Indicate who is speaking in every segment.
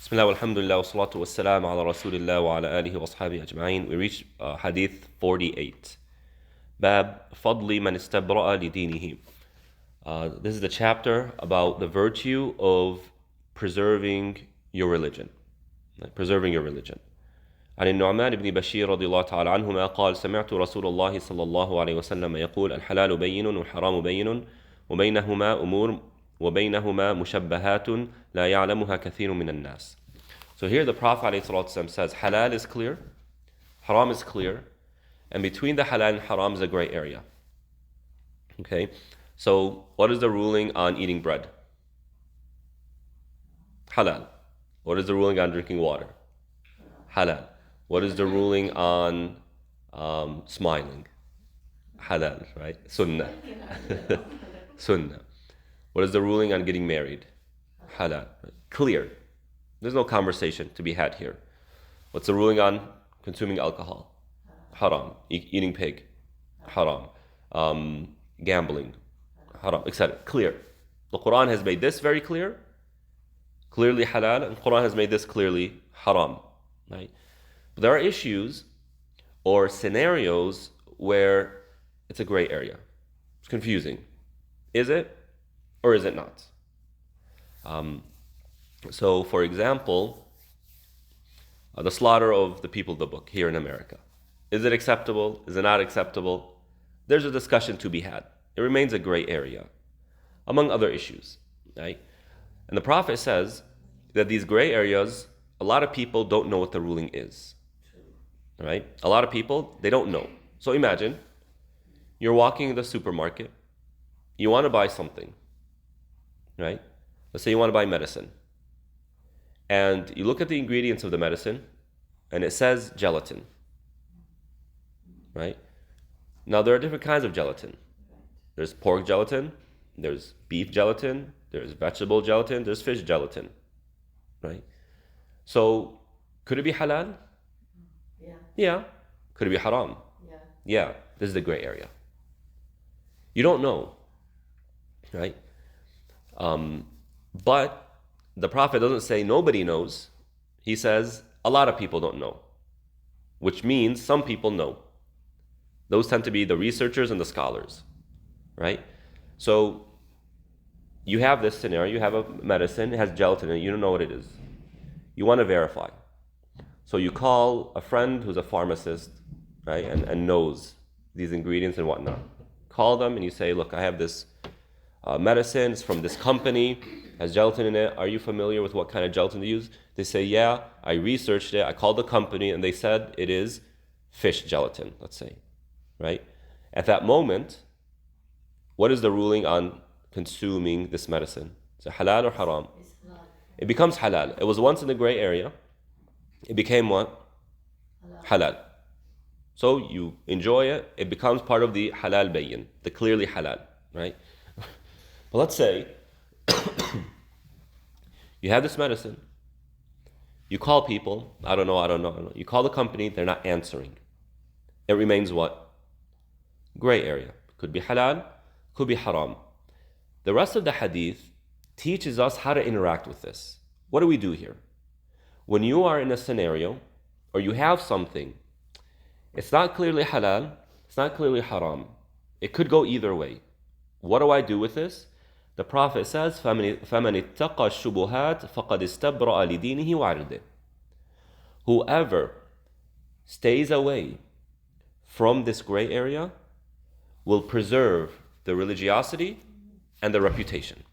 Speaker 1: Bismillah, alhamdulillah, wa salatu wa salam ala rasulillah wa ala alihi wa ashabihi ajma'in. We reach Hadith 48. Bab Fadli man istabra'a li dinihi. This is the chapter about the virtue of preserving your religion. Preserving your religion. عن النعمان بن بشير رضي الله تعالى عنهما قال سمعت رسول الله صلى الله عليه وسلم يقول الحلال بين والحرام بين وبينهما مشبهات لا يعلمها كثير من الناس. So here the Prophet ﷺ says halal is clear, haram is clear, and between the halal and haram is a gray area. Okay, so what is the ruling on eating bread? Halal. What is the ruling on drinking water? Halal. What is the ruling on smiling? Halal, right? Sunnah. Sunnah. What is the ruling on getting married? Halal. Clear. There's no conversation to be had here. What's the ruling on consuming alcohol? Haram. Eating pig? Haram. Gambling? Haram, etc. Clear. The Quran has made this very clear, clearly halal, and the Quran has made this clearly haram. Right? But there are issues or scenarios where it's a gray area. It's confusing. Is it or is it not? So, for example, the slaughter of the people of the book here in America. Is it acceptable? Is it not acceptable? There's a discussion to be had. It remains a gray area, among other issues. Right? And the Prophet says that these gray areas, a lot of people don't know what the ruling is. Right? A lot of people, they don't know. So imagine, you're walking in the supermarket, you want to buy something. Right? Let's say you want to buy medicine. And you look at the ingredients of the medicine, and it says gelatin. Right? Now, there are different kinds of gelatin. There's pork gelatin, there's beef gelatin, there's vegetable gelatin, there's fish gelatin. Right? So, could it be halal?
Speaker 2: Yeah.
Speaker 1: Yeah. Could it be haram?
Speaker 2: Yeah.
Speaker 1: Yeah. This is the gray area. You don't know. Right? But the Prophet doesn't say nobody knows. He says a lot of people don't know, which means some people know. Those tend to be the researchers and the scholars, right? So you have this scenario, you have a medicine, it has gelatin in it, you don't know what it is. You want to verify. So you call a friend who's a pharmacist, right, and knows these ingredients and whatnot. Call them and you say, look, I have this medicine, it's from this company, has gelatin in it. Are you familiar with what kind of gelatin they use? They say, yeah, I researched it. I called the company and they said it is fish gelatin, let's say, right? At that moment, what is the ruling on consuming this medicine? Is it halal or haram?
Speaker 2: It's halal.
Speaker 1: It becomes halal. It was once in the gray area. It became what? Halal. So you enjoy it. It becomes part of the halal bayin, the clearly halal, right? But let's say you have this medicine. You call people. I don't know. You call the company. They're not answering. It remains what? Gray area. Could be halal, could be haram. The rest of the hadith teaches us how to interact with this. What do we do here? When you are in a scenario or you have something, it's not clearly halal, it's not clearly haram. It could go either way. What do I do with this? The Prophet says, فَمَنِ اتَّقَى الشُّبُهَاتِ فَقَدْ اسْتَبْرَأَ لِدِينِهِ وَعِرْضِهِ. Whoever stays away from this gray area will preserve the religiosity and the reputation.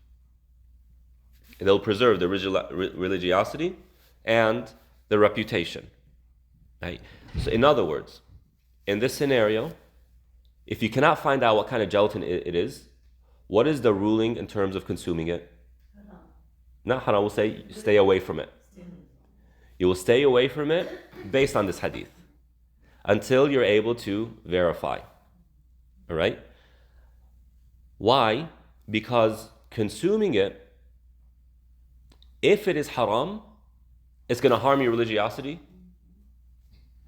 Speaker 1: They'll preserve the religiosity and the reputation. Right? So in other words, in this scenario, if you cannot find out what kind of gelatin it is, what is the ruling in terms of consuming it?
Speaker 2: Haram.
Speaker 1: Not haram, we'll say stay away from it. You will stay away from it based on this hadith until you're able to verify. All right? Why? Because consuming it, if it is haram, it's going to harm your religiosity,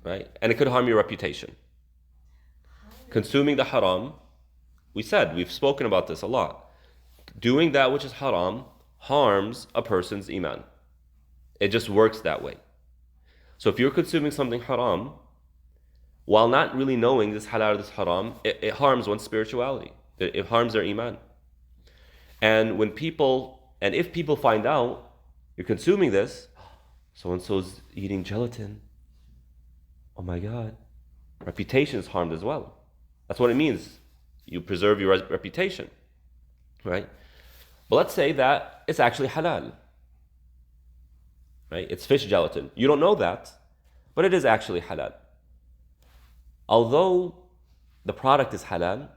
Speaker 1: right? And it could harm your reputation. Consuming the haram, we've spoken about this a lot. Doing that which is haram harms a person's iman. It just works that way. So if you're consuming something haram, while not really knowing this halal or this haram, it harms one's spirituality. It harms their iman. And if people find out you're consuming this, so-and-so's eating gelatin. Oh my God. Reputation is harmed as well. That's what it means. You preserve your reputation, right? But let's say that it's actually halal, right? It's fish gelatin. You don't know that, but it is actually halal. Although the product is halal,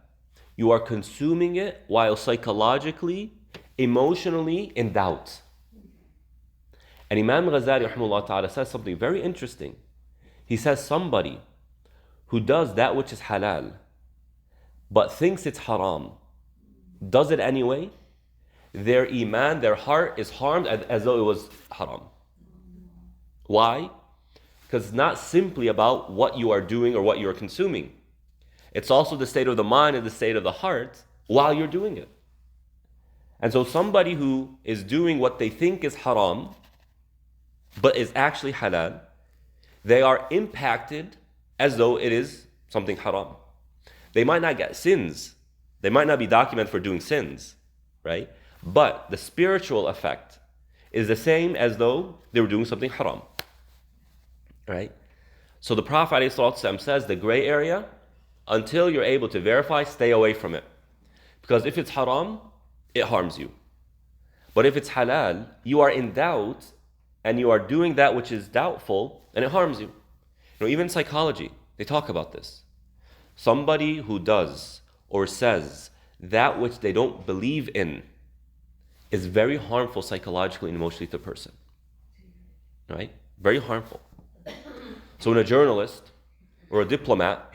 Speaker 1: you are consuming it while psychologically, emotionally in doubt. And Imam Ghazali rahimahullah ta'ala says something very interesting. He says somebody who does that which is halal but thinks it's haram, does it anyway, their iman, their heart is harmed as though it was haram. Why? Because it's not simply about what you are doing or what you are consuming. It's also the state of the mind and the state of the heart while you're doing it. And so somebody who is doing what they think is haram but is actually halal, they are impacted as though it is something haram. They might not get sins. They might not be documented for doing sins, right? But the spiritual effect is the same as though they were doing something haram, right? So the Prophet ﷺ says the gray area, until you're able to verify, stay away from it. Because if it's haram, it harms you. But if it's halal, you are in doubt and you are doing that which is doubtful and it harms you. Even psychology, they talk about this. Somebody who does or says that which they don't believe in is very harmful psychologically and emotionally to the person. Right? Very harmful. So when a journalist or a diplomat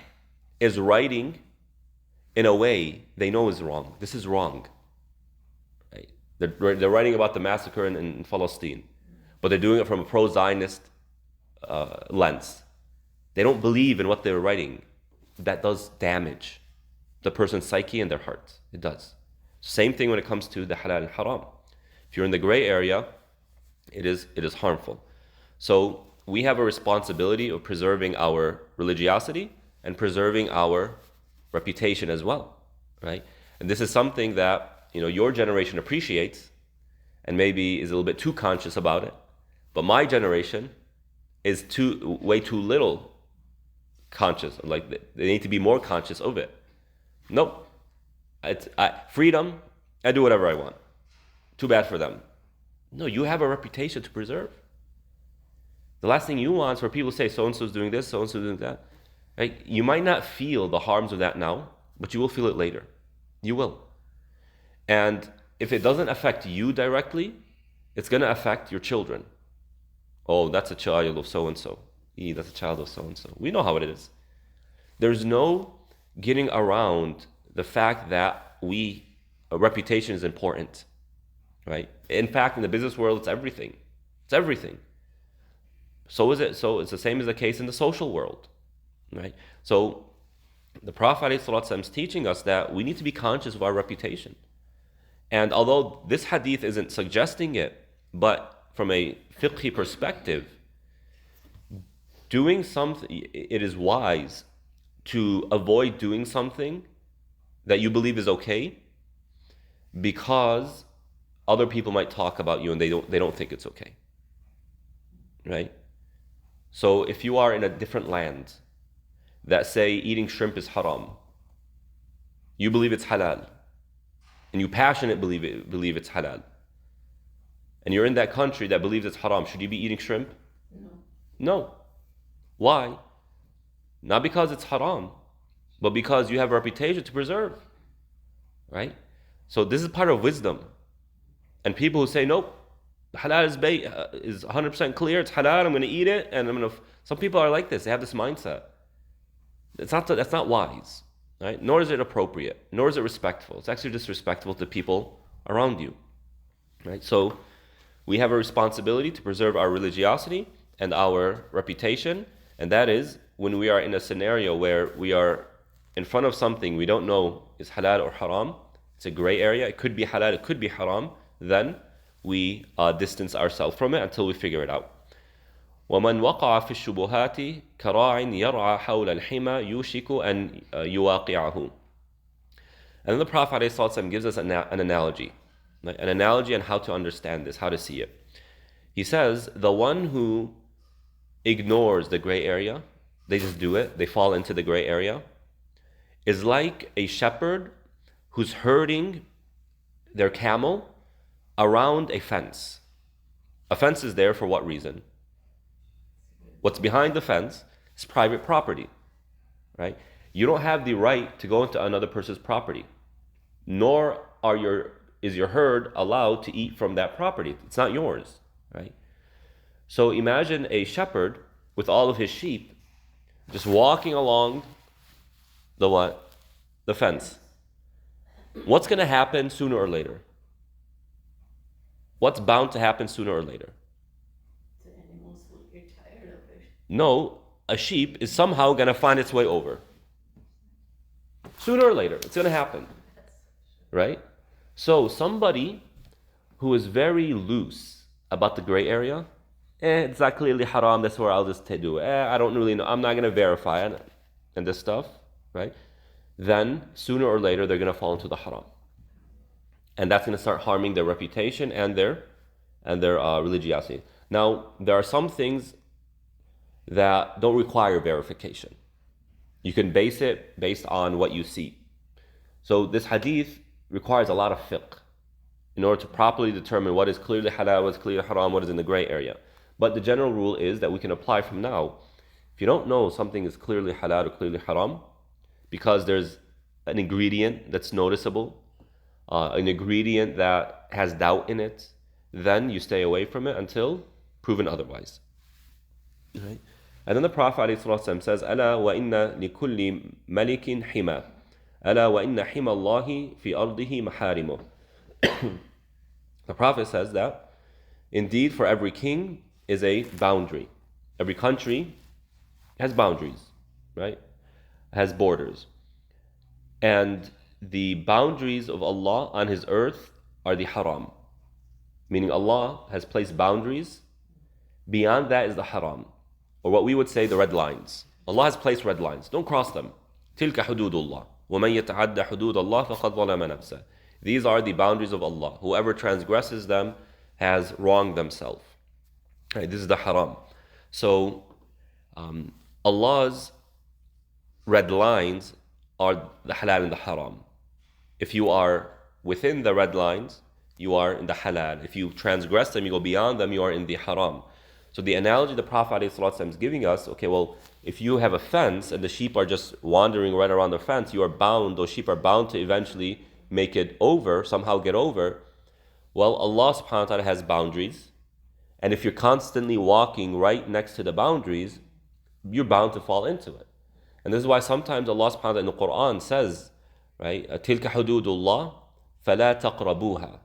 Speaker 1: is writing in a way they know is wrong, this is wrong. Right? They're writing about the massacre in Palestine, but they're doing it from a pro-Zionist lens. They don't believe in what they're writing. That does damage the person's psyche and their heart. It does. Same thing when it comes to the halal and haram. If you're in the gray area, it is harmful. So we have a responsibility of preserving our religiosity and preserving our reputation as well, right? And this is something that your generation appreciates and maybe is a little bit too conscious about it. But my generation is way too little conscious. Like they need to be more conscious of it. Nope. Freedom, I do whatever I want. Too bad for them. No, you have a reputation to preserve. The last thing you want is for people to say, so-and-so's doing this, so-and-so's doing that. Right? You might not feel the harms of that now, but you will feel it later. You will. And if it doesn't affect you directly, it's going to affect your children. Oh, that's a child of so-and-so. That's a child of so-and-so. We know how it is. There's no getting around the fact that a reputation is important, right? In fact, in the business world, it's everything. It's everything. So is it. So it's the same as the case in the social world, right? So the Prophet ﷺ is teaching us that we need to be conscious of our reputation. And although this hadith isn't suggesting it, but from a fiqhi perspective, doing something, it is wise to avoid doing something that you believe is okay because other people might talk about you and they don't think it's okay. Right? So if you are in a different land that say eating shrimp is haram, you believe it's halal, and you passionately believe it's halal, and you're in that country that believes it's haram, should you be eating shrimp? No. Why? Not because it's haram, but because you have a reputation to preserve. Right? So this is part of wisdom. And people who say, nope, halal is 100% clear, it's halal, I'm going to eat it, and some people are like this, they have this mindset. That's not wise. Right? Nor is it appropriate, nor is it respectful. It's actually disrespectful to people around you. Right? So we have a responsibility to preserve our religiosity and our reputation. And that is when we are in a scenario where we are in front of something we don't know is halal or haram. It's a gray area. It could be halal, it could be haram. Then we distance ourselves from it until we figure it out. وَمَنْ وَقَعَ فِي الشُّبُهَاتِ كَرَاعٍ يَرْعَى حَوْلَ الْحِمَى يُوشِكُ أَنْ يُوَاقِعَهُ. And then the Prophet ﷺ gives us an analogy. An analogy on how to understand this, how to see it. He says, the one who ignores the gray area, they just do it, they fall into the gray area, is like a shepherd who's herding their camel around a fence. A fence is there for what reason? What's behind the fence is private property, right? You don't have the right to go into another person's property, nor is your herd allowed to eat from that property. It's not yours, right? So imagine a shepherd with all of his sheep just walking along the what? The fence. What's going to happen sooner or later? What's bound to happen sooner or later?
Speaker 2: The animals will get tired of it.
Speaker 1: No, a sheep is somehow going to find its way over. Sooner or later, it's going to happen, right? So somebody who is very loose about the gray area, it's not clearly haram, that's where I'll just do it. I don't really know, I'm not going to verify it and this stuff, right? Then sooner or later they're going to fall into the haram. And that's going to start harming their reputation and their religiosity. Now, there are some things that don't require verification. You can base it based on what you see. So this hadith requires a lot of fiqh in order to properly determine what is clearly halal, what is clearly haram, what is in the gray area. But the general rule is that we can apply from now. If you don't know something is clearly halal or clearly haram, because there's an ingredient that's noticeable, an ingredient that has doubt in it, then you stay away from it until proven otherwise. Right? And then the Prophet ﷺ says, أَلَا وَإِنَّ لِكُلِّ مَلِكٍ حِمَى أَلَا وَإِنَّ حِمَى اللَّهِ فِي أَرْضِهِ مَحَارِمُهُ. The Prophet says that, indeed, for every king is a boundary. Every country has boundaries, right? Has borders. And the boundaries of Allah on His earth are the haram. Meaning Allah has placed boundaries. Beyond that is the haram. Or what we would say the red lines. Allah has placed red lines. Don't cross them. تِلْكَ حُدُودُ اللَّهِ وَمَنْ يَتَعَدَّ حُدُودَ اللَّهِ فَقَدْ ظَلَمَ نَفْسَهُ. These are the boundaries of Allah. Whoever transgresses them has wronged themselves. Right, this is the haram. So Allah's red lines are the halal and the haram. If you are within the red lines, you are in the halal. If you transgress them, you go beyond them, you are in the haram. So the analogy the Prophet ﷺ is giving us, okay, well, if you have a fence and the sheep are just wandering right around the fence, you are bound, those sheep are bound to eventually make it over, somehow get over. Well, Allah subhanahu wa ta'ala has boundaries. And if you're constantly walking right next to the boundaries, you're bound to fall into it. And this is why sometimes Allah subhanahu wa ta'ala in the Quran says, right, تِلْكَ حُدُودُ اللَّهِ فَلَا تَقْرَبُوهَا.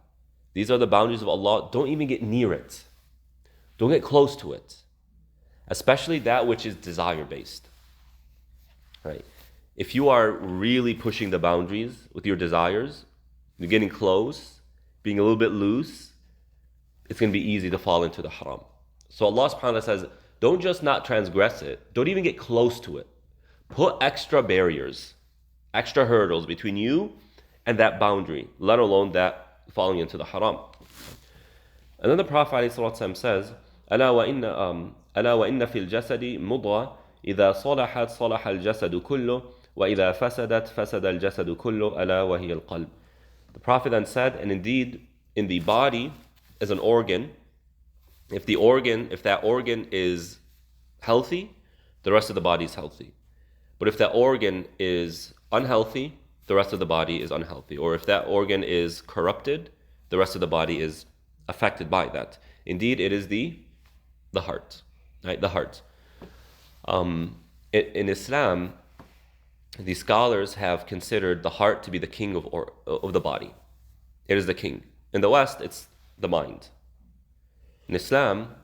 Speaker 1: These are the boundaries of Allah. Don't even get near it. Don't get close to it. Especially that which is desire-based. Right? If you are really pushing the boundaries with your desires, you're getting close, being a little bit loose, it's going to be easy to fall into the haram. So Allah subhanahu wa ta'ala says, don't just not transgress it, don't even get close to it. Put extra barriers, extra hurdles between you and that boundary, let alone that falling into the haram. And then the Prophet ﷺ says, ألا وإن في الجسد مضغة إذا صلحت صلح الجسد كله وإذا فسدت فسد الجسد كله ألا وهي القلب. The Prophet then said, and indeed in the body is an organ. If that organ is healthy, the rest of the body is healthy. But if that organ is unhealthy, the rest of the body is unhealthy. Or if that organ is corrupted, the rest of the body is affected by that. Indeed, it is the heart, right? The heart. In Islam, the scholars have considered the heart to be the king of the body. It is the king. In the West, it's the mind. In Islam,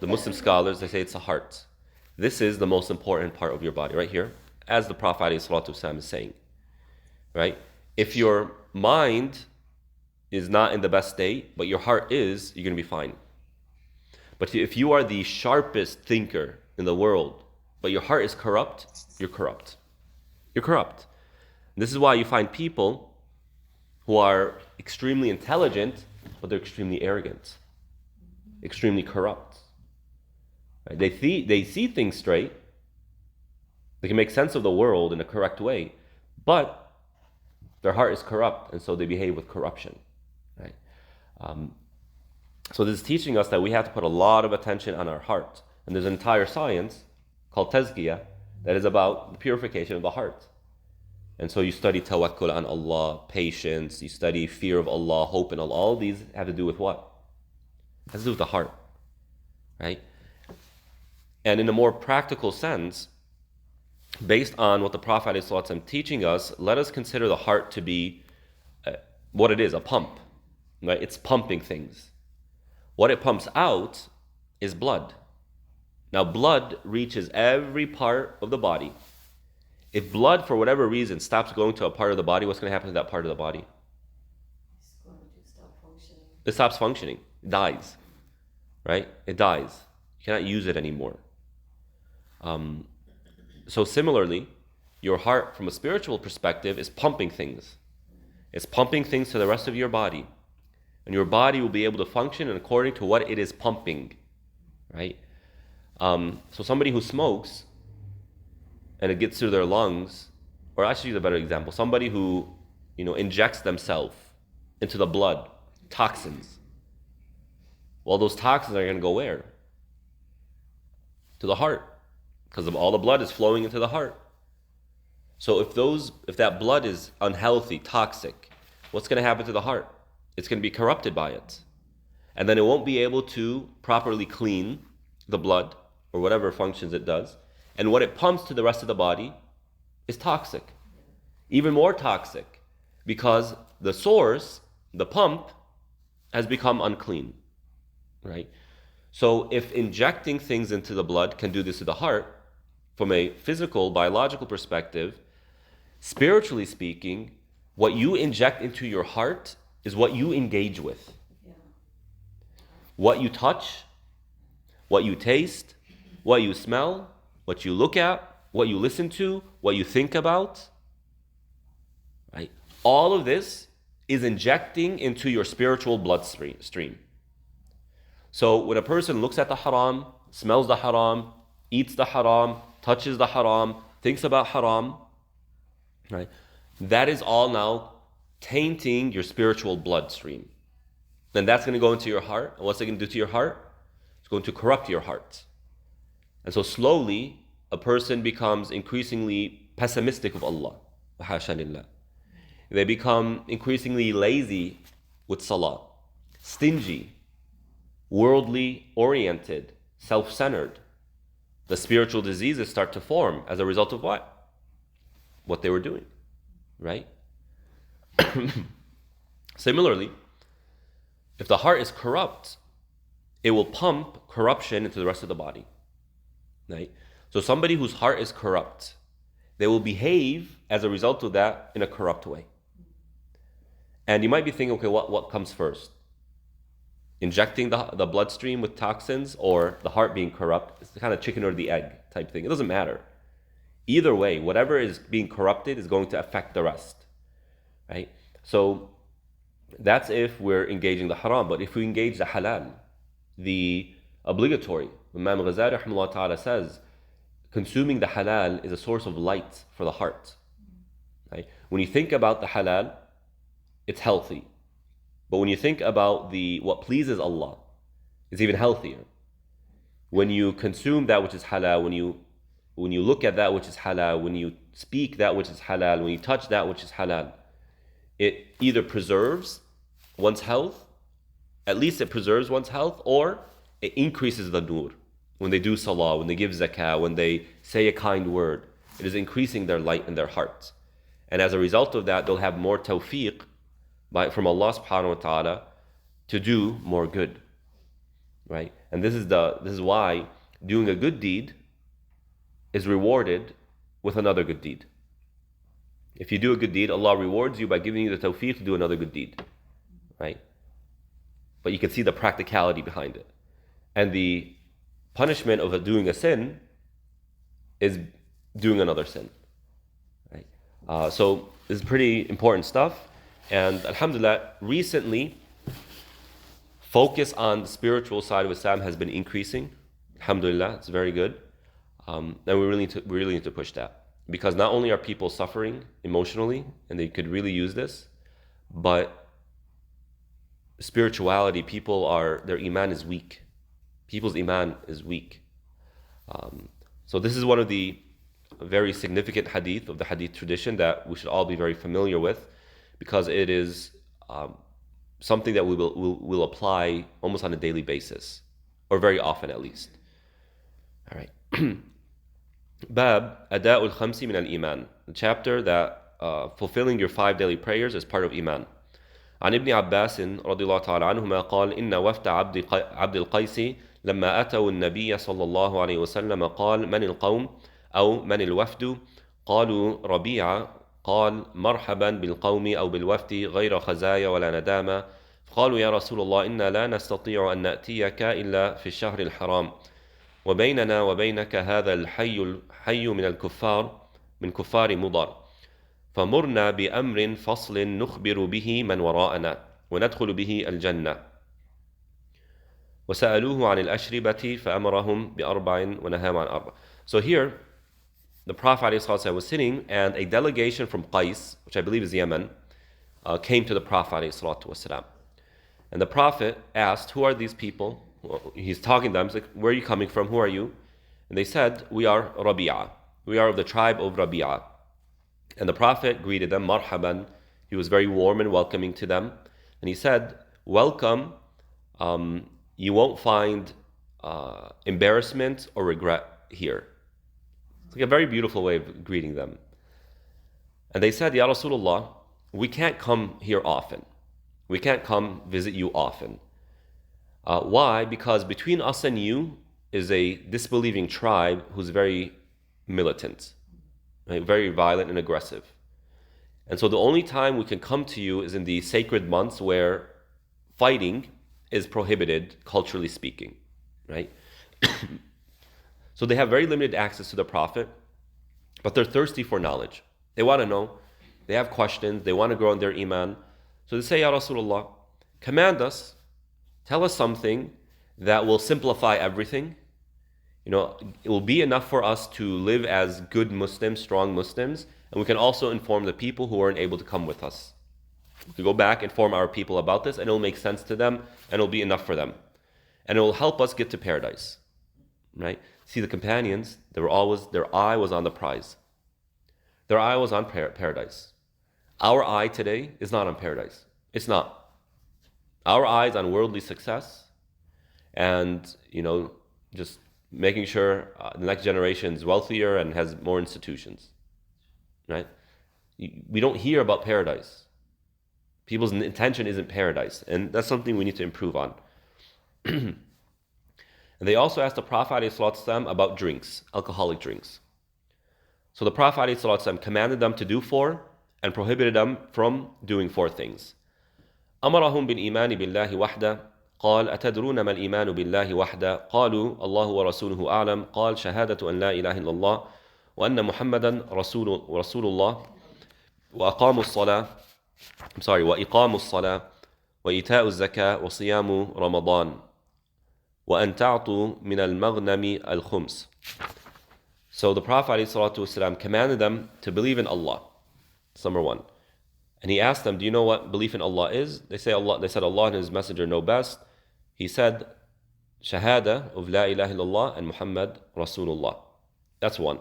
Speaker 1: the Muslim scholars, they say it's the heart. This is the most important part of your body, right here, as the Prophet ﷺ is saying, right? If your mind is not in the best state, but your heart is, you're going to be fine. But if you are the sharpest thinker in the world, but your heart is corrupt, you're corrupt. You're corrupt. And this is why you find people who are extremely intelligent, but they're extremely arrogant, extremely corrupt. Right? They see things straight. They can make sense of the world in a correct way, but their heart is corrupt, and so they behave with corruption. Right? So this is teaching us that we have to put a lot of attention on our heart. And there's an entire science called tazkiyah that is about the purification of the heart. And so you study tawakkul on Allah, patience, you study fear of Allah, hope in Allah. All these have to do with what? It has to do with the heart. Right? And in a more practical sense, based on what the Prophet is teaching us, let us consider the heart to be what it is, a pump. Right? It's pumping things. What it pumps out is blood. Now, blood reaches every part of the body. If blood, for whatever reason, stops going to a part of the body, what's going to happen to that part of the body?
Speaker 2: It's going to stop functioning.
Speaker 1: It stops functioning. It dies. Right? It dies. You cannot use it anymore. So similarly, your heart, from a spiritual perspective, is pumping things. It's pumping things to the rest of your body. And your body will be able to function according to what it is pumping, right? So somebody who smokes and it gets through their lungs, or I should use a better example, somebody who, injects themselves into the blood, toxins. Well, those toxins are going to go where? To the heart, because of all the blood is flowing into the heart. So if that blood is unhealthy, toxic, what's going to happen to the heart? It's going to be corrupted by it. And then it won't be able to properly clean the blood or whatever functions it does. And what it pumps to the rest of the body is toxic. Even more toxic, because the source, the pump, has become unclean. Right? So if injecting things into the blood can do this to the heart, from a physical, biological perspective, spiritually speaking, what you inject into your heart is what you engage with.
Speaker 2: Yeah.
Speaker 1: What you touch, what you taste, what you smell, what you look at, what you listen to, what you think about. Right? All of this is injecting into your spiritual bloodstream. So when a person looks at the haram, smells the haram, eats the haram, touches the haram, thinks about haram, right? That is all now tainting your spiritual bloodstream. Then that's going to go into your heart. And what's it going to do to your heart? It's going to corrupt your heart. And so slowly, a person becomes increasingly pessimistic of Allah. They become increasingly lazy with salah, stingy, worldly oriented, self-centered. The spiritual diseases start to form as a result of what? What they were doing, right? Similarly, if the heart is corrupt, it will pump corruption into the rest of the body, right? So somebody whose heart is corrupt, they will behave as a result of that in a corrupt way. And you might be thinking, okay, what comes first? Injecting the bloodstream with toxins or the heart being corrupt? It's the kind of chicken or the egg type thing. It doesn't matter. Either way, whatever is being corrupted is going to affect the rest, right? So that's if we're engaging the haram. But if we engage the halal, the obligatory, Imam Ghazali rahimahullah ta'ala says, consuming the halal is a source of light for the heart, right? When you think about the halal, it's healthy. But when you think about what pleases Allah, it's even healthier. When you consume that which is halal, when you look at that which is halal, when you speak that which is halal, when you touch that which is halal, it either preserves one's health, at least it preserves one's health, or it increases the nur. When they do salah, when they give zakah, when they say a kind word, it is increasing their light in their hearts. And as a result of that, they'll have more tawfiq from Allah subhanahu wa ta'ala to do more good, right? And this is why doing a good deed is rewarded with another good deed. If you do a good deed, Allah rewards you by giving you the tawfiq to do another good deed, right? But you can see the practicality behind it. And the punishment of doing a sin is doing another sin, right? So this is pretty important stuff. And alhamdulillah, recently, focus on the spiritual side of Islam has been increasing. Alhamdulillah, it's very good. And we really need to push that. Because not only are people suffering emotionally, and they could really use this, but spirituality, their iman is weak. People's iman is weak. So this is one of the very significant hadith of the hadith tradition that we should all be very familiar with, because it is something that we will apply almost on a daily basis, or very often at least. All right. Bab Ada'ul Khamsi min al-Iman, the chapter that fulfilling your 5 daily prayers is part of Iman. عن ابن عباس رضي الله تعالى عنهما قال إن وفد عبد القيس لما أتوا النبي صلى الله عليه وسلم قال من القوم أو من الوفد قالوا ربيعة قال مرحبا بالقوم أو بالوفد غير خزايا ولا ندامة قالوا يا رسول الله إنا لا نستطيع أن نأتيك إلا في الشهر الحرام وبيننا وبينك هذا الحي من كفار مضر فمرنا بأمر فصل نخبر به من وراءنا وندخل به الجنة وسألوه عن الأشربة فأمرهم بأربع ونهاهم عن أربع. So here the Prophet ﷺ was sitting, and a delegation from Qais, which I believe is Yemen, came to the Prophet ﷺ. And the Prophet asked, who are these people? He's talking to them. He's like, where are you coming from? Who are you? And they said, we are Rabi'a. We are of the tribe of Rabi'a. And the Prophet greeted them, marhaban. He was very warm and welcoming to them. And he said, welcome. You won't find embarrassment or regret here. It's like a very beautiful way of greeting them. And they said, Ya Rasulullah, we can't come here often. We can't come visit you often. Why? Because between us and you is a disbelieving tribe who's very militant, right? Very violent and aggressive. And so the only time we can come to you is in the sacred months where fighting is prohibited, culturally speaking, right? So they have very limited access to the Prophet, but they're thirsty for knowledge. They want to know, they have questions, they want to grow in their iman. So they say, Ya Rasulullah, command us, tell us something that will simplify everything. You know, it will be enough for us to live as good Muslims, strong Muslims, and we can also inform the people who aren't able to come with us. We can go back, inform our people about this, and it will make sense to them, and it will be enough for them. And it will help us get to paradise, right? See, the companions, their eye was on the prize. Their eye was on paradise. Our eye today is not on paradise. It's not. Our eye is on worldly success and, just making sure the next generation is wealthier and has more institutions, right? We don't hear about paradise. People's intention isn't paradise, and that's something we need to improve on. And they also asked the Prophet ﷺ about drinks, alcoholic drinks. So the Prophet ﷺ commanded them to do 4 and prohibited them from doing 4 things. أمرهم بالإيمان بالله وحده قال أتدرون ما الإيمان بالله وحده قالوا الله ورسوله أعلم قال شهادة أن لا إله إلا الله وأن محمدا رسول الله وإقام الصلاة وإيتاء الزكاة وصيام رمضان وأن تعطوا من المغنم الخمس. So the Prophet ﷺ commanded them to believe in Allah. That's number 1. And he asked them, do you know what belief in Allah is? They said Allah and His Messenger know best. He said, Shahada of La ilaha illallah and Muhammad Rasulullah. That's 1.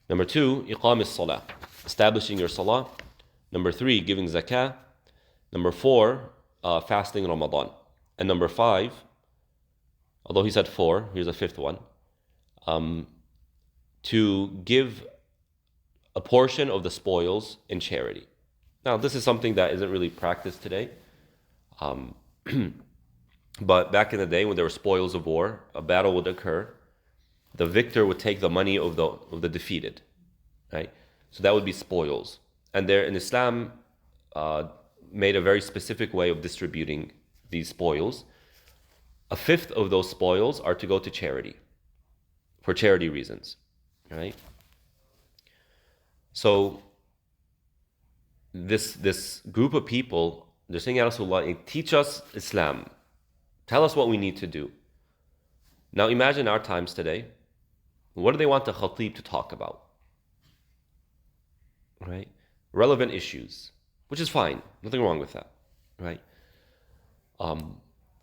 Speaker 1: Number 2, Iqam as-salah, establishing your salah. Number 3, giving zakah. Number 4, fasting Ramadan. And number 5, although he said 4, here's a 5th one, to give a portion of the spoils in charity. Now, this is something that isn't really practiced today. But back in the day when there were spoils of war, a battle would occur. The victor would take the money of the defeated, right? So that would be spoils. And there in Islam, made a very specific way of distributing these spoils. A fifth of those spoils are to go to charity, for charity reasons, right? So this group of people, they're saying, Ya Rasulullah, teach us Islam. Tell us what we need to do. Now imagine our times today. What do they want the khatib to talk about? Right? Relevant issues, which is fine. Nothing wrong with that, right?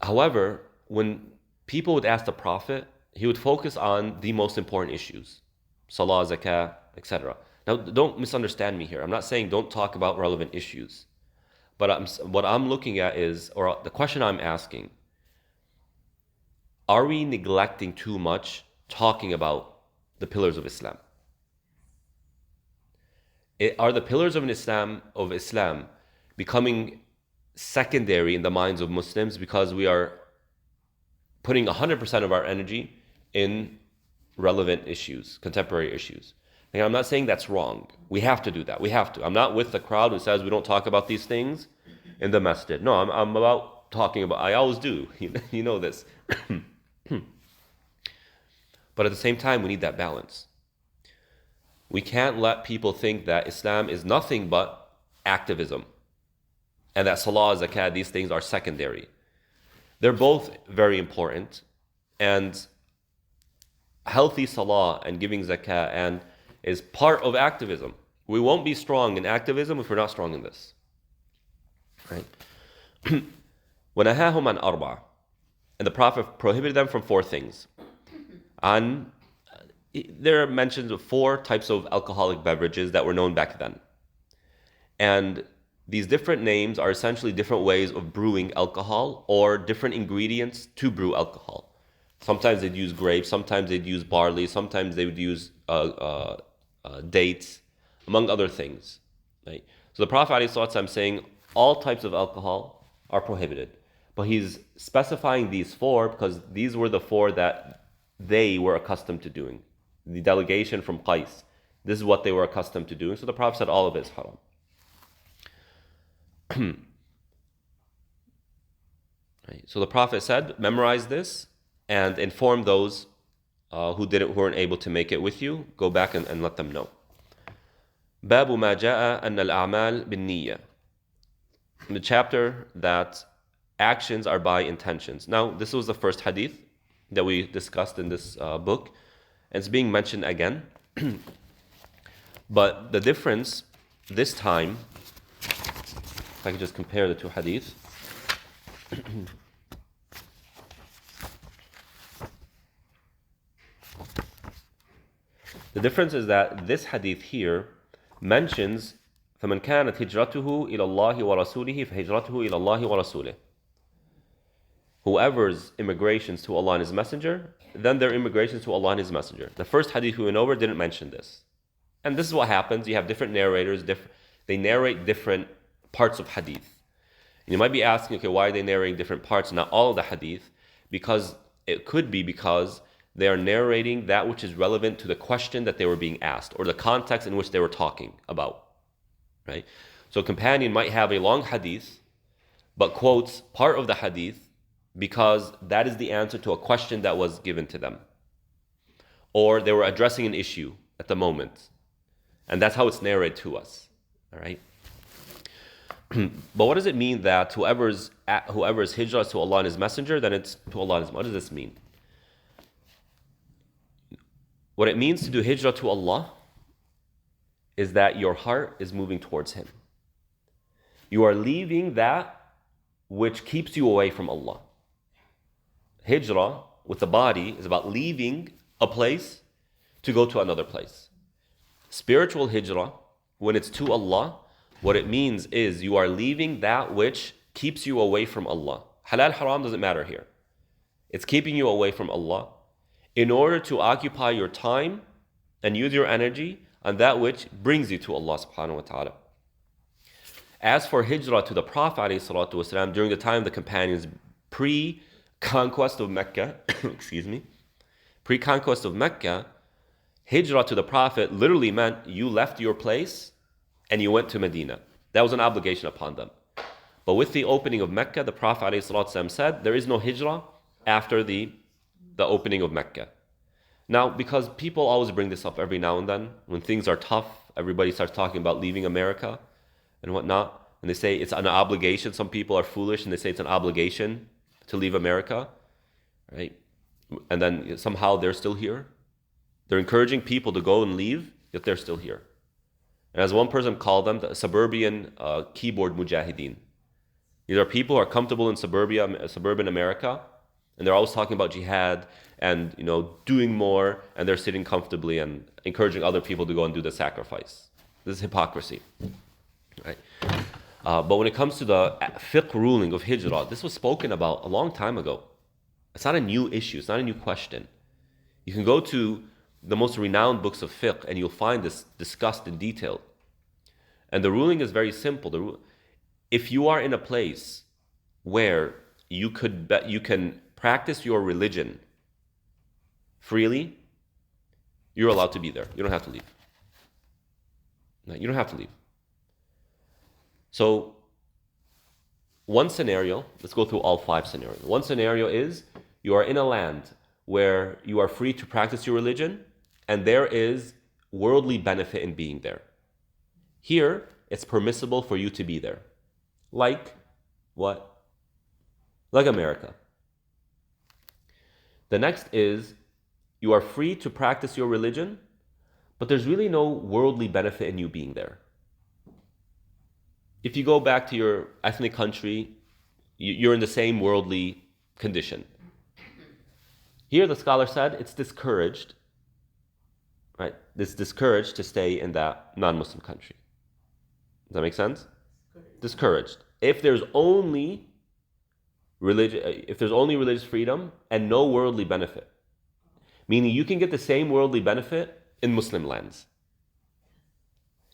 Speaker 1: However, when people would ask the Prophet, he would focus on the most important issues. Salah, zakah, etc. Now, don't misunderstand me here. I'm not saying don't talk about relevant issues. But what I'm looking at is, or the question I'm asking, are we neglecting too much talking about the pillars of Islam? Are the pillars of Islam becoming secondary in the minds of Muslims because we are putting 100% of our energy in relevant issues, contemporary issues? And I'm not saying that's wrong. We have to do that. We have to. I'm not with the crowd who says we don't talk about these things in the masjid. No, I'm about talking about, I always do. You know this. But at the same time, we need that balance. We can't let people think that Islam is nothing but activism and that salah, zakat, these things are secondary. They're both very important, and healthy salah and giving zakah and is part of activism. We won't be strong in activism if we're not strong in this. Right? وَنَهَاهُمْ عَنْ أَرْبَعٍ, and the Prophet prohibited them from four things. There are mentions of four types of alcoholic beverages that were known back then. And these different names are essentially different ways of brewing alcohol or different ingredients to brew alcohol. Sometimes they'd use grapes, sometimes they'd use barley, sometimes they would use dates, among other things. Right? So the Prophet ﷺ saying all types of alcohol are prohibited. But he's specifying these four because these were the four that they were accustomed to doing. The delegation from Qais. This is what they were accustomed to doing. So the Prophet said all of it is haram. Right. So the Prophet said, memorize this and inform those who weren't able to make it with you. Go back and let them know. باب ما جاء أن الأعمال بالنية. The chapter that actions are by intentions. Now, this was the first hadith that we discussed in this book. And it's being mentioned again. But the difference this time, if I could just compare the two hadiths. The difference is that this hadith here mentions فَمَنْ كَانَتْ هِجْرَتُهُ إِلَى اللَّهِ وَرَسُولِهِ فَهِجْرَتُهُ إِلَى اللَّهِ وَرَسُولِهِ. Whoever's immigrations to Allah and His Messenger, then their immigrations to Allah and His Messenger. The first hadith we went over didn't mention this. And this is what happens. You have different narrators, they narrate different parts of hadith. And you might be asking, okay, why are they narrating different parts, not all of the hadith? Because it could be because they are narrating that which is relevant to the question that they were being asked, or the context in which they were talking about. Right? So a companion might have a long hadith, but quotes part of the hadith because that is the answer to a question that was given to them. Or they were addressing an issue at the moment. And that's how it's narrated to us. All right? But what does it mean that whoever's hijrah is to Allah and His Messenger, then it's to Allah and His Messenger? What does this mean? What it means to do hijrah to Allah is that your heart is moving towards Him. You are leaving that which keeps you away from Allah. Hijrah with the body is about leaving a place to go to another place. Spiritual hijrah, when it's to Allah, what it means is you are leaving that which keeps you away from Allah. Halal, haram doesn't matter here. It's keeping you away from Allah in order to occupy your time and use your energy on that which brings you to Allah subhanahu wa ta'ala. As for hijrah to the Prophet ﷺ, during the time of the companions pre-conquest of Mecca, pre-conquest of Mecca, hijrah to the Prophet literally meant you left your place and you went to Medina. That was an obligation upon them. But with the opening of Mecca, the Prophet ﷺ said, there is no hijrah after the opening of Mecca. Now, because people always bring this up every now and then, when things are tough, everybody starts talking about leaving America and whatnot, and they say it's an obligation. Some people are foolish and they say it's an obligation to leave America, right? And then somehow they're still here. They're encouraging people to go and leave, yet they're still here. And as one person called them, the suburban keyboard mujahideen. These are people who are comfortable in suburban America, and they're always talking about jihad and doing more, and they're sitting comfortably and encouraging other people to go and do the sacrifice. This is hypocrisy, right? But when it comes to the fiqh ruling of hijrah, this was spoken about a long time ago. It's not a new issue. It's not a new question. You can go to the most renowned books of fiqh and you'll find this discussed in detail. And the ruling is very simple. If you are in a place where you can practice your religion freely, you're allowed to be there. You don't have to leave. No, you don't have to leave. So, one scenario, let's go through all 5 scenarios. One scenario is you are in a land where you are free to practice your religion and there is worldly benefit in being there. Here, it's permissible for you to be there. Like what? Like America. The next is you are free to practice your religion, but there's really no worldly benefit in you being there. If you go back to your ethnic country, you're in the same worldly condition. Here the scholar said it's discouraged, right? It's discouraged to stay in that non-Muslim country. Does that make sense? Discouraged. If there's only religious freedom and no worldly benefit, meaning you can get the same worldly benefit in Muslim lands.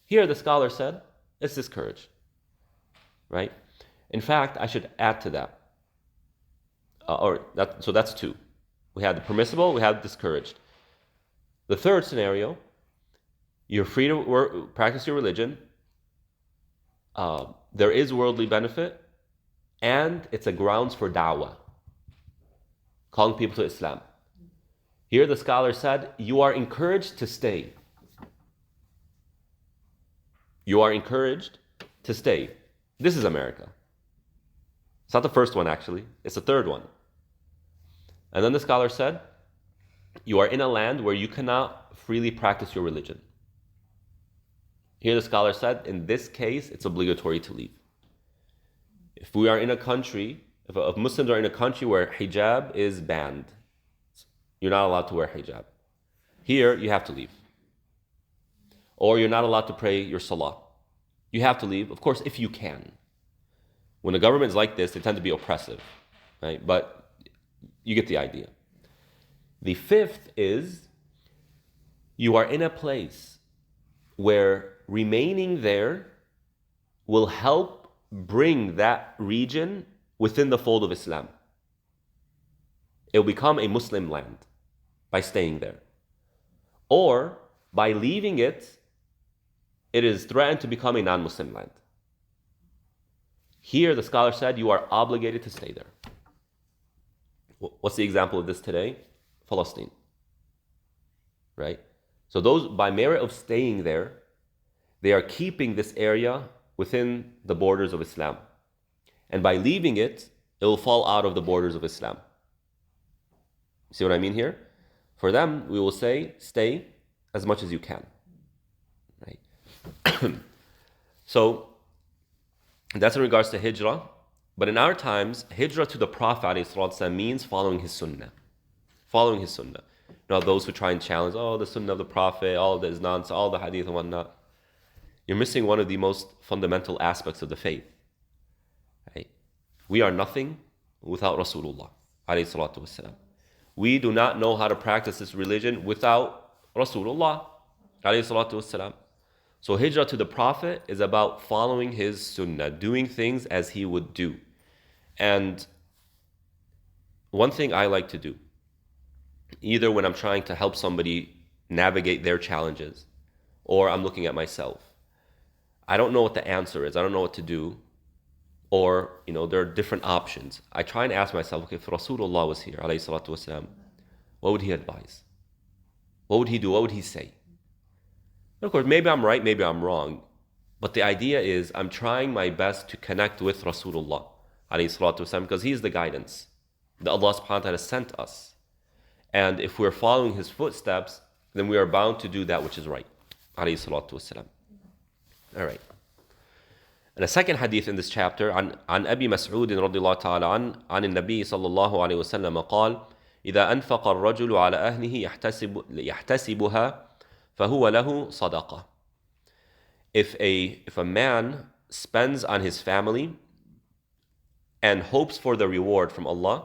Speaker 1: Here the scholar said it's discouraged, right? In fact, I should add to that. So that's 2. We had the permissible, we have discouraged. The third scenario, you're free to practice your religion. There is worldly benefit, and it's a grounds for da'wah, calling people to Islam. Here the scholar said, you are encouraged to stay. You are encouraged to stay. This is America. It's not the first one, actually. It's the third one. And then the scholar said, you are in a land where you cannot freely practice your religion. Here the scholar said, in this case, it's obligatory to leave. If we are in a country, if Muslims are in a country where hijab is banned, you're not allowed to wear hijab. Here, you have to leave. Or you're not allowed to pray your salah. You have to leave, of course, if you can. When the government's like this, they tend to be oppressive, right? But you get the idea. The fifth is, you are in a place where remaining there will help bring that region within the fold of Islam. It will become a Muslim land by staying there. Or by leaving it, it is threatened to become a non-Muslim land. Here, the scholar said, you are obligated to stay there. What's the example of this today? Palestine. Right? So those, by merit of staying there, they are keeping this area within the borders of Islam. And by leaving it, it will fall out of the borders of Islam. See what I mean here? For them, we will say, stay as much as you can. Right? So, that's in regards to hijrah. But in our times, hijrah to the Prophet ﷺ means following his sunnah. Following his sunnah. Now, those who try and challenge, the sunnah of the Prophet, all that is nonsense, all the hadith and whatnot, you're missing one of the most fundamental aspects of the faith. Right? We are nothing without Rasulullah ﷺ. We do not know how to practice this religion without Rasulullah ﷺ. So hijrah to the Prophet is about following his sunnah, doing things as he would do. And one thing I like to do, either when I'm trying to help somebody navigate their challenges, or I'm looking at myself, I don't know what the answer is, I don't know what to do, Or, there are different options. I try and ask myself, okay, if Rasulullah was here, alayhi salatu wasalam, what would he advise? What would he do? What would he say? And of course, maybe I'm right, maybe I'm wrong. But the idea is I'm trying my best to connect with Rasulullah, alayhi salatu wasalam, because he is the guidance that Allah subhanahu wa ta'ala sent us. And if we're following his footsteps, then we are bound to do that which is right, alayhi salatu wasalam. All right. And a second hadith in this chapter, عن أبي مسعود رضي الله تعالى عن النبي صلى الله عليه وسلم قال: إذا أنفق الرجل على أهله يحتسبها فهو له صدقة. If a man spends on his family and hopes for the reward from Allah,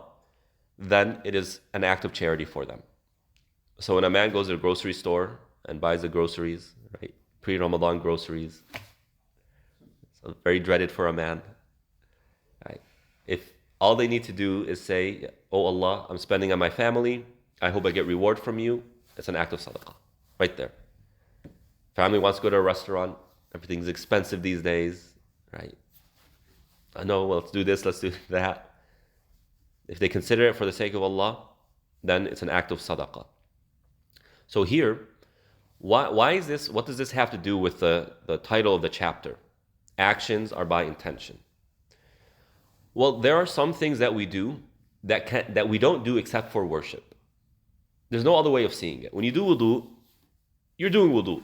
Speaker 1: then it is an act of charity for them. So when a man goes to the grocery store and buys the groceries, right, pre-Ramadan groceries, so very dreaded for a man. Right? If all they need to do is say, "Oh Allah, I'm spending on my family. I hope I get reward from you," it's an act of sadaqah, right there. Family wants to go to a restaurant. Everything's expensive these days, right? I know. Well, let's do this. Let's do that. If they consider it for the sake of Allah, then it's an act of sadaqah. So here, why is this? What does this have to do with the title of the chapter? Actions are by intention. Well, there are some things that we do that we don't do except for worship. There's no other way of seeing it. When you do wudu, you're doing wudu.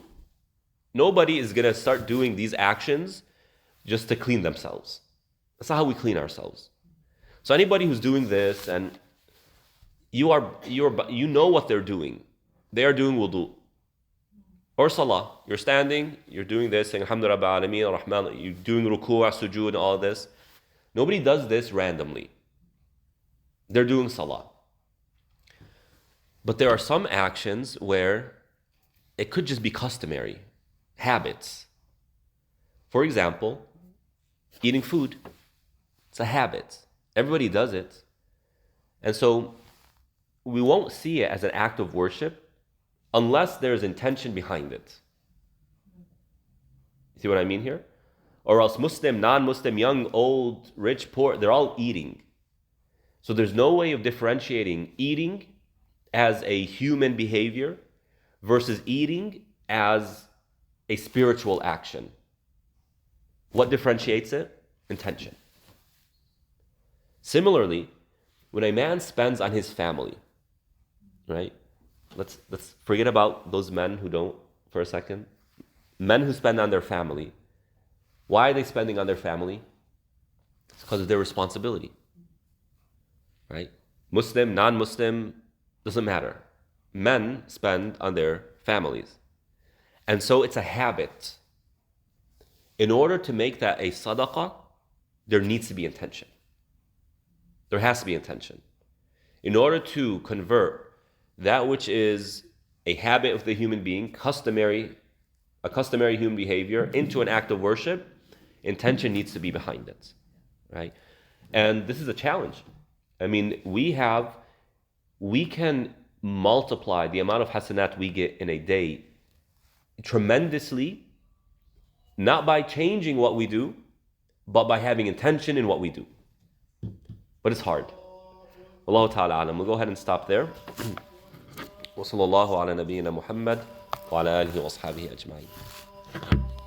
Speaker 1: Nobody is going to start doing these actions just to clean themselves. That's not how we clean ourselves. So anybody who's doing this and you know what they're doing. They are doing wudu. Or salah, you're standing, you're doing this, saying Alhamdulillah Rabbil Alameen, Ar-Rahman, you're doing ruku', sujood, and all this. Nobody does this randomly. They're doing salah. But there are some actions where it could just be customary, habits. For example, eating food. It's a habit. Everybody does it. And so we won't see it as an act of worship unless there's intention behind it. See what I mean here? Or else Muslim, non-Muslim, young, old, rich, poor, they're all eating. So there's no way of differentiating eating as a human behavior versus eating as a spiritual action. What differentiates it? Intention. Similarly, when a man spends on his family, right? Let's forget about those men who don't for a second. Men who spend on their family. Why are they spending on their family? It's because of their responsibility. Right? Muslim, non-Muslim, doesn't matter. Men spend on their families. And so it's a habit. In order to make that a sadaqah, there needs to be intention. There has to be intention. In order to convert that which is a habit of the human being, a customary human behavior, into an act of worship, intention needs to be behind it, right? And this is a challenge. I mean, we can multiply the amount of hasanat we get in a day tremendously, not by changing what we do, but by having intention in what we do. But it's hard. Wallahu ta'ala alam. We'll go ahead and stop there. وصلى الله على نبينا محمد وعلى آله وأصحابه أجمعين.